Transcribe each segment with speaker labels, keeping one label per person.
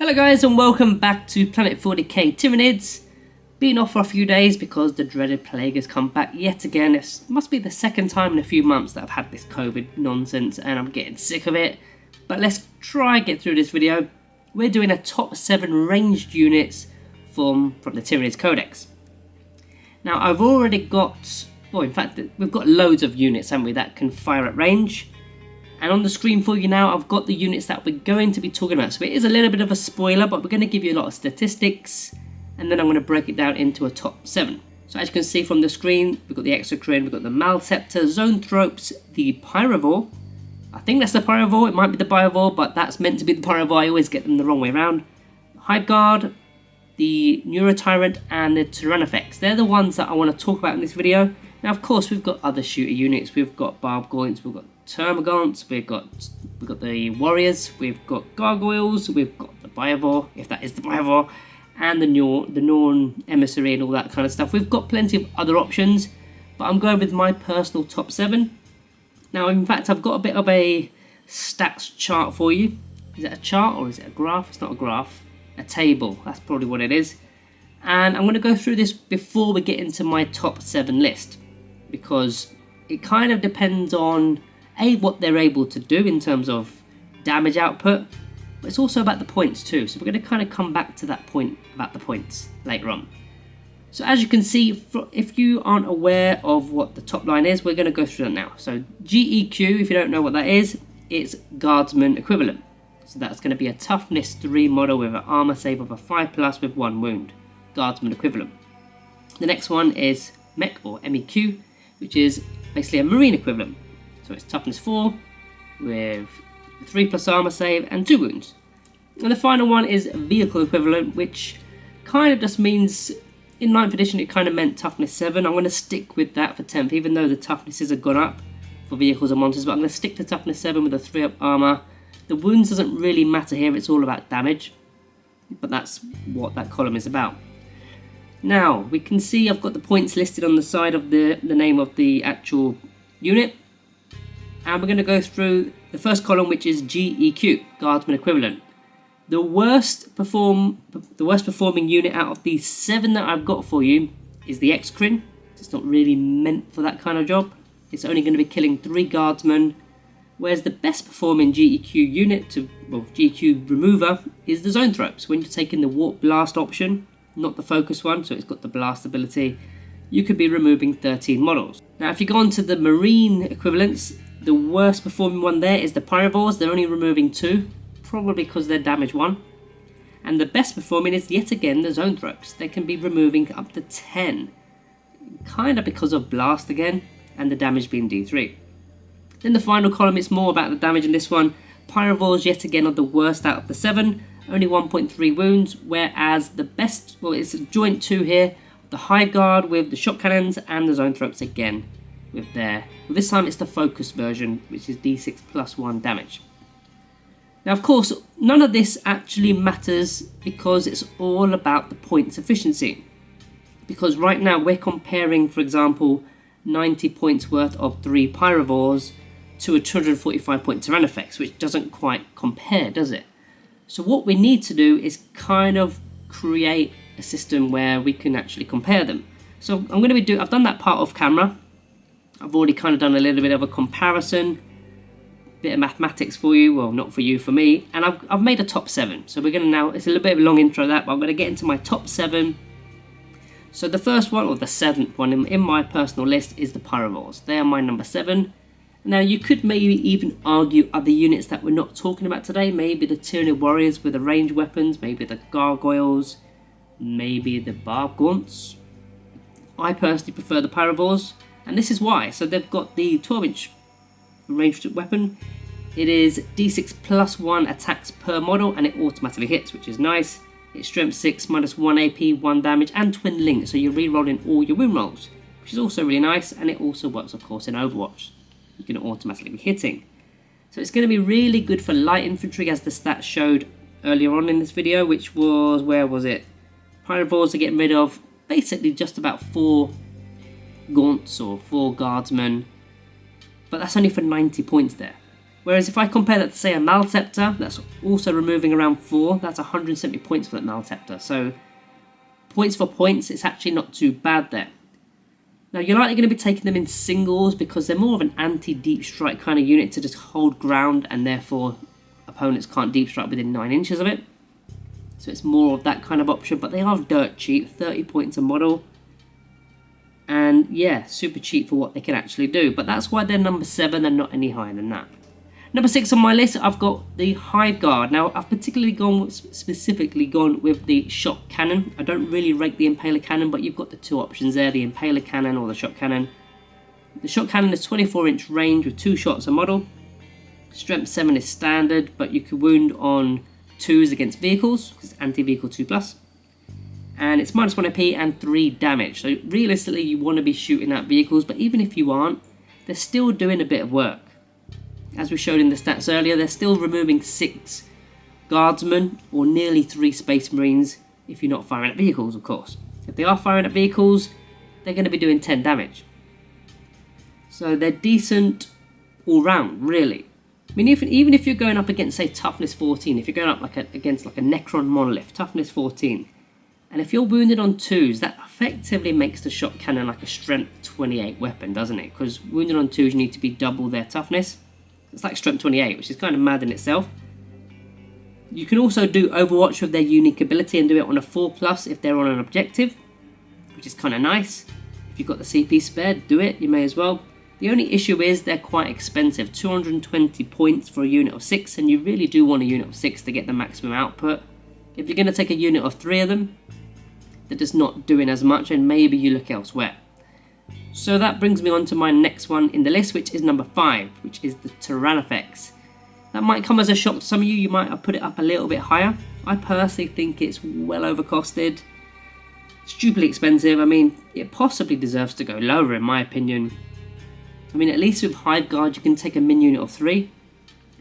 Speaker 1: Hello guys and welcome back to Planet 40k Tyranids. Been off for a few days because the dreaded plague has come back yet again. It must be the second time in a few months that I've had this COVID nonsense and I'm getting sick of it. But let's try and get through this video. We're doing a top 7 ranged units from the Tyranids Codex. Now I've already got, well in fact we've got loads of units, haven't we, that can fire at range. And on the screen for you now, I've got the units that we're going to be talking about. So it is a little bit of a spoiler, but we're going to give you a lot of statistics. And then I'm going to break it down into a top 7. So as you can see from the screen, we've got the Exocrine, we've got the Maleceptor, Zoanthropes, the Pyrovore. I think that's the Pyrovore, it might be the Pyrovore, but that's meant to be the Pyrovore. I always get them the wrong way around. Hive Guard, the Neurotyrant, and the Tyrannofex. They're the ones that I want to talk about in this video. Now of course we've got other shooter units, we've got Barbgoints, we've got Termagants, we've got the Warriors, we've got Gargoyles, we've got the Pyrovore, if that is the Pyrovore, and the Norn Emissary and all that kind of stuff. We've got plenty of other options, but I'm going with my personal top 7. Now in fact I've got a bit of a stats chart for you. Is it a chart or is it a graph? It's not a graph, a table, that's probably what it is. And I'm going to go through this before we get into my top 7 list, because it kind of depends on what they're able to do in terms of damage output, but it's also about the points too. So we're going to kind of come back to that point about the points later on. So as you can see, if you aren't aware of what the top line is, we're going to go through that now. So GEQ, if you don't know what that is, it's Guardsman equivalent. So that's going to be a toughness 3 model with an armor save of a 5+ with 1 wound. Guardsman equivalent. The next one is Mech or MEQ, which is basically a marine equivalent. So it's toughness 4 with 3+ armor save and 2 wounds. And the final one is vehicle equivalent, which kind of just means in 9th edition it kind of meant toughness 7. I'm going to stick with that for 10th, even though the toughnesses have gone up for vehicles and monsters, but I'm going to stick to toughness 7 with a 3+ armor. The wounds doesn't really matter here, it's all about damage, but that's what that column is about. Now we can see I've got the points listed on the side of the name of the actual unit. And we're going to go through the first column, which is GEQ, Guardsman Equivalent. The worst performing unit out of the 7 that I've got for you is the Exocrine. It's not really meant for that kind of job. It's only going to be killing 3 Guardsmen, whereas the best performing GEQ unit, GEQ remover, is the Zoanthropes. When you're taking the Warp Blast option, not the focus one, so it's got the blast ability, you could be removing 13 models. Now if you go on to the marine equivalents, the worst performing one there is the Pyrovores. They're only removing 2, probably because they're damage 1. And the best performing is yet again the Zoanthropes. They can be removing up to 10, kind of because of blast again, and the damage being D3. Then the final column is more about the damage in this one. Pyrovores yet again are the worst out of the 7, only 1.3 wounds, whereas the best, well it's a joint 2 here, the Hive Guard with the shot cannons and the Zoanthropes again with their, well, this time it's the focus version, which is D6 + 1 damage. Now of course none of this actually matters because it's all about the points efficiency, because right now we're comparing, for example, 90 points worth of 3 Pyrovores to a 245 point Tyrannofex, which doesn't quite compare, does it? So what we need to do is kind of create a system where we can actually compare them. So I'm going to be I've done that part off camera. I've already kind of done a little bit of a comparison, bit of mathematics for you, well not for you, for me, and I've made a top 7. So we're going to now, it's a little bit of a long intro that, but I'm going to get into my top 7. So the first one, or the 7th one in my personal list, is the Pyrovores. They are my number 7. Now you could maybe even argue other units that we're not talking about today, maybe the Tyranid Warriors with the ranged weapons, maybe the Gargoyles, maybe the Barbgoints. I personally prefer the Pyrovores, and this is why. So they've got the 12-inch ranged weapon. It is D6 + 1 attacks per model, and it automatically hits, which is nice. It's strength 6, -1 AP, 1 damage, and twin link, so you're re-rolling all your wound rolls, which is also really nice, and it also works of course in Overwatch. You can automatically be hitting. So it's going to be really good for light infantry, as the stats showed earlier on in this video, which was, where was it? Pyrovores are getting rid of basically just about 4 Gaunts or 4 Guardsmen, but that's only for 90 points there. Whereas if I compare that to, say, a Maleceptor, that's also removing around 4, that's 170 points for that Maleceptor. So points for points, it's actually not too bad there. Now you're likely going to be taking them in singles because they're more of an anti-deep strike kind of unit to just hold ground, and therefore opponents can't deep strike within 9 inches of it. So it's more of that kind of option, but they are dirt cheap, 30 points a model. And yeah, super cheap for what they can actually do. But that's why they're number 7 and not any higher than that. Number 6 on my list, I've got the Hive Guard. Now, I've specifically gone with the Shot Cannon. I don't really rate the Impaler Cannon, but you've got the 2 options there, the Impaler Cannon or the Shot Cannon. The Shot Cannon is 24-inch range with 2 shots a model. Strength 7 is standard, but you can wound on 2s against vehicles, because it's anti-vehicle 2+. And it's -1 AP and 3 damage. So realistically, you want to be shooting at vehicles, but even if you aren't, they're still doing a bit of work. As we showed in the stats earlier, they're still removing 6 guardsmen or nearly 3 space marines if you're not firing at vehicles, of course. If they are firing at vehicles, they're going to be doing 10 damage. So they're decent all round, really. I mean, even if you're going up against, say, toughness 14, if you're going up against a Necron monolith, toughness 14, and if you're wounded on 2s, that effectively makes the Shot Cannon like a strength 28 weapon, doesn't it? Because wounded on 2s, you need to be double their toughness. It's like strength 28, which is kind of mad in itself. You can also do Overwatch with their unique ability and do it on a 4+ if they're on an objective, which is kind of nice. If you've got the CP spare, do it, you may as well. The only issue is they're quite expensive, 220 points for a unit of 6, and you really do want a unit of 6 to get the maximum output. If you're going to take a unit of 3 of them, they're just not doing as much, and maybe you look elsewhere. So that brings me on to my next one in the list, which is number 5, which is the Tyrannofex. That might come as a shock to some of you, you might have put it up a little bit higher. I personally think it's well overcosted, stupidly expensive. I mean, it possibly deserves to go lower in my opinion. I mean, at least with Hive Guard you can take a min unit of 3.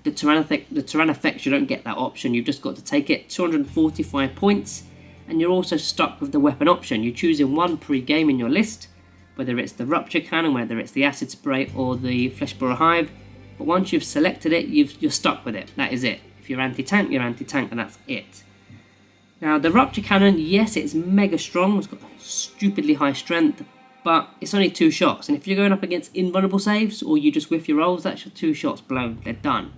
Speaker 1: The Tyrannofex, you don't get that option, you've just got to take it, 245 points, and you're also stuck with the weapon option. You're choosing one pre-game in your list, whether it's the Rupture Cannon, whether it's the Acid Spray or the Fleshborer Hive, but once you've selected it, you're stuck with it, that is it. If you're anti-tank, you're anti-tank, and that's it. Now the Rupture Cannon, yes, it's mega strong, it's got stupidly high strength, but it's only 2 shots, and if you're going up against invulnerable saves, or you just whiff your rolls, that's your 2 shots blown, they're done.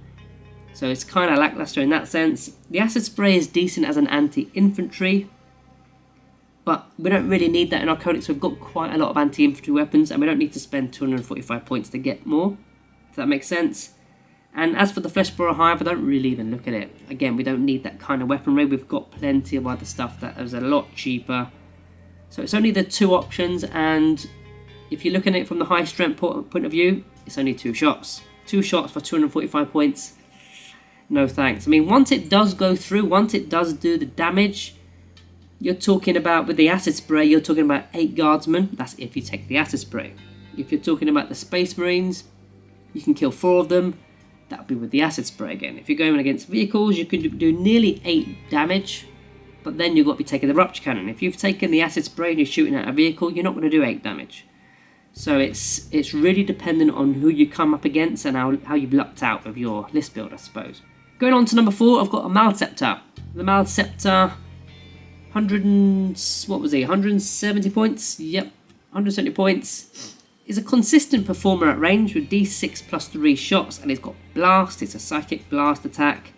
Speaker 1: So it's kind of lackluster in that sense. The Acid Spray is decent as an anti-infantry, but we don't really need that in our codex. We've got quite a lot of anti-infantry weapons, and we don't need to spend 245 points to get more, if that makes sense. And as for the Fleshborer Hive, I don't really even look at it. Again, we don't need that kind of weaponry. We've got plenty of other stuff that is a lot cheaper. So it's only the 2 options, and if you're looking at it from the high strength point of view, it's only 2 shots. 2 shots for 245 points. No thanks. I mean, once it does go through, once it does do the damage, you're talking about, with the Acid Spray, you're talking about 8 guardsmen. That's if you take the Acid Spray. If you're talking about the Space Marines, you can kill 4 of them. That would be with the Acid Spray again. If you're going against vehicles, you can do nearly 8 damage, but then you've got to be taking the Rupture Cannon. If you've taken the Acid Spray and you're shooting at a vehicle, you're not going to do 8 damage. So it's really dependent on who you come up against and how you've lucked out with your list build, I suppose. Going on to number 4, I've got a Maleceptor. The Maleceptor, 170 points? Yep, 170 points. Is a consistent performer at range with D6 plus 3 shots, and it's got Blast, it's a Psychic Blast attack.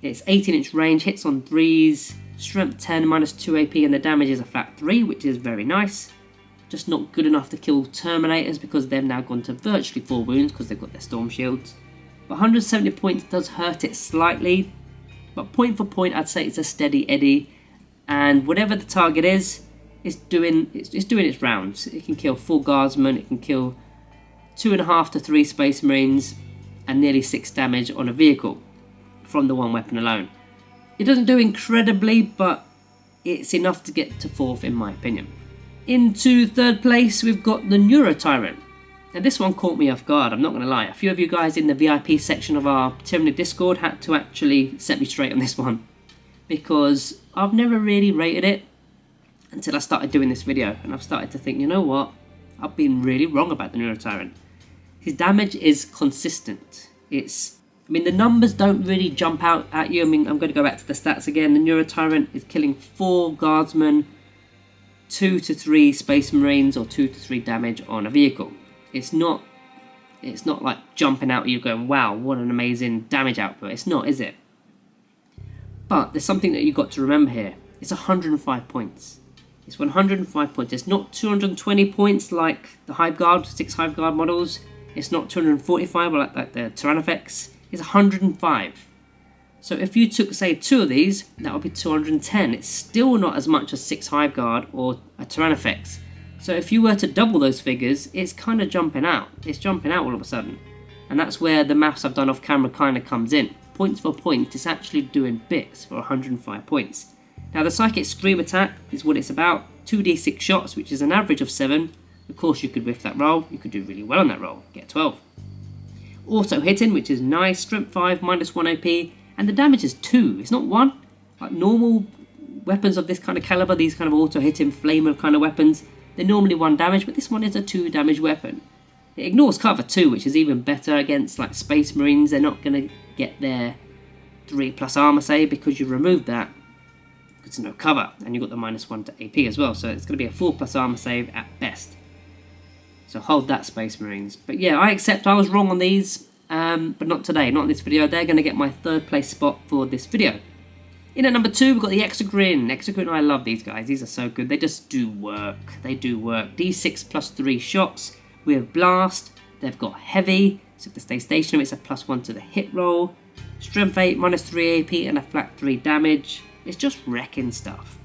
Speaker 1: It's 18-inch range, hits on 3s, strength 10, minus 2 AP, and the damage is a flat 3, which is very nice. Just not good enough to kill Terminators because they've now gone to virtually 4 wounds because they've got their Storm Shields. But 170 points does hurt it slightly, but point for point I'd say it's a steady Eddie, and whatever the target is, it's doing its rounds. It can kill 4 guardsmen, it can kill 2.5 to 3 Space Marines, and nearly 6 damage on a vehicle from the one weapon alone. It doesn't do incredibly, but it's enough to get to 4th in my opinion. Into 3rd place we've got the Neurotyrant. Now this one caught me off guard, I'm not going to lie. A few of you guys in the VIP section of our Tyranid Discord had to actually set me straight on this one, because I've never really rated it until I started doing this video, and I've started to think, you know what, I've been really wrong about the Neurotyrant. His damage is consistent. It's I mean, the numbers don't really jump out at you. I mean, I'm going to go back to the stats again. The Neurotyrant is killing 4 guardsmen, 2 to 3 space marines, or 2 to 3 damage on a vehicle. It's not like jumping out at you going, wow, what an amazing damage output. It's not, is it? But there's something that you've got to remember here. It's 105 points. It's 105 points. It's not 220 points like the Hive Guard, 6 Hive Guard models. It's not 245 like the Tyrannofex. It's 105. So if you took, say, 2 of these, that would be 210. It's still not as much as 6 Hive Guard or a Tyrannofex. So if you were to double those figures, it's kind of jumping out. It's jumping out all of a sudden. And that's where the maths I've done off camera kind of comes in. Points for point, it's actually doing bits for 105 points. Now the Psychic Scream attack is what it's about. 2d6 shots, which is an average of 7. Of course you could whiff that roll. You could do really well on that roll. Get 12. Auto hitting, which is nice. Strength 5, -1 AP. And the damage is 2. It's not 1. Like normal weapons of this kind of caliber, these kind of auto hitting flamer kind of weapons, they're normally 1 damage, but this one is a 2 damage weapon. It ignores cover too, which is even better against like Space Marines. They're not going to get their 3+ armor save because you removed that. Because there's no cover, and you've got the -1 to AP as well, so it's going to be a 4+ armor save at best. So hold that, Space Marines. But yeah, I accept I was wrong on these, but not today, not in this video. They're going to get my 3rd place spot for this video. In at number 2, we've got the Exocrine. Exocrine, I love these guys. These are so good. They just do work. They do work. D6 +3 shots with Blast. They've got Heavy, so if they stay stationary, it's a +1 to the hit roll. Strength 8, -3 AP, and a flat 3 damage. It's just wrecking stuff.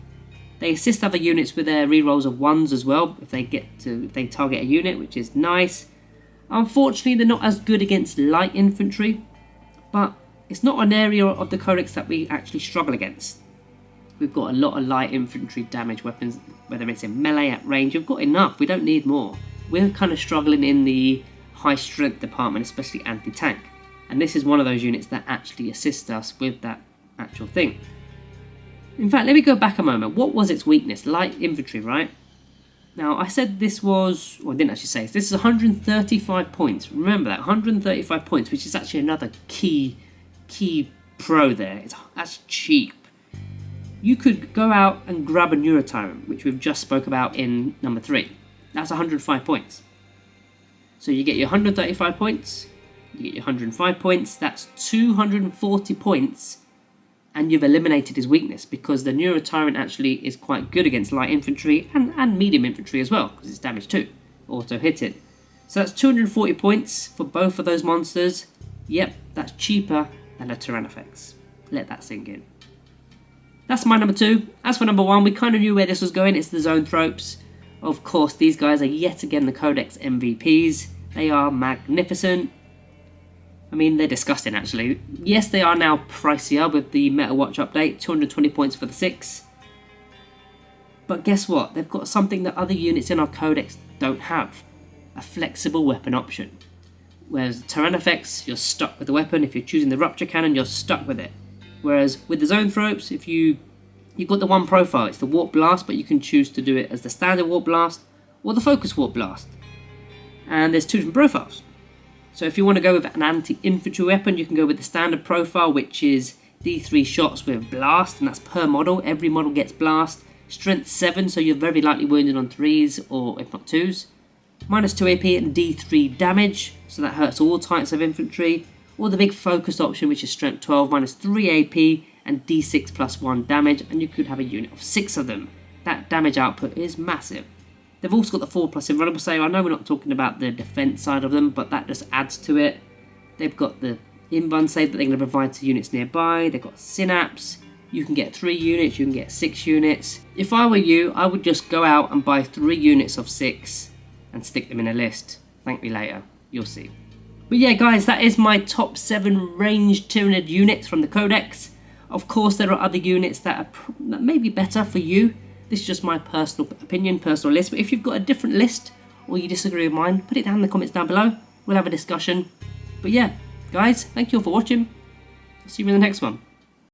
Speaker 1: They assist other units with their rerolls of 1s as well if they target a unit, which is nice. Unfortunately, they're not as good against light infantry, but it's not an area of the codex that we actually struggle against. We've got a lot of light infantry damage weapons, whether it's in melee, at range. We've got enough. We don't need more. We're kind of struggling in the high strength department, especially anti-tank. And this is one of those units that actually assists us with that actual thing. In fact, let me go back a moment. What was its weakness? Light infantry, right? Now, I said this was, well, I didn't actually say this. This is 135 points. Remember that, 135 points, which is actually another key pro there. That's cheap. You could go out and grab a Neurotyrant, which we've just spoke about in number 3. That's 105 points. So you get your 135 points, you get your 105 points, that's 240 points, and you've eliminated his weakness, because the Neurotyrant actually is quite good against light infantry and medium infantry as well, because it's damage 2, auto hitting. So that's 240 points for both of those monsters. Yep, that's cheaper than a Tyrannofex. Let that sink in. That's my number 2. As for number 1, we kind of knew where this was going. It's the Zoanthropes. Of course, these guys are yet again the Codex MVPs. They are magnificent. I mean, they're disgusting, actually. Yes, they are now pricier with the Meta Watch update. 220 points for the 6. But guess what? They've got something that other units in our Codex don't have. A flexible weapon option. Whereas Tyrannofex, you're stuck with the weapon. If you're choosing the Rupture Cannon, you're stuck with it. Whereas with the Zoanthropes, if you've got the one profile, it's the Warp Blast, but you can choose to do it as the standard Warp Blast or the Focus Warp Blast. And there's 2 different profiles. So if you want to go with an anti-infantry weapon, you can go with the standard profile, which is D3 shots with Blast, and that's per model. Every model gets Blast. Strength 7, so you're very likely wounded on 3s, or if not 2s. -2 AP and D3 damage, so that hurts all types of infantry. Or the big focus option, which is Strength 12, -3 AP and D6 +1 damage, and you could have a unit of 6 of them. That damage output is massive. They've also got the 4+ invulnerable save. I know we're not talking about the defense side of them, but that just adds to it. They've got the invuln save that they're going to provide to units nearby. They've got Synapse. You can get 3 units, you can get 6 units. If I were you, I would just go out and buy 3 units of 6 and stick them in a list. Thank me later, you'll see. But yeah, guys, that is my top 7 ranged Tyranid units from the Codex. Of course, there are other units that may be better for you. This is just my personal opinion, personal list. But if you've got a different list or you disagree with mine, put it down in the comments down below. We'll have a discussion. But yeah, guys, thank you all for watching. I'll see you in the next one.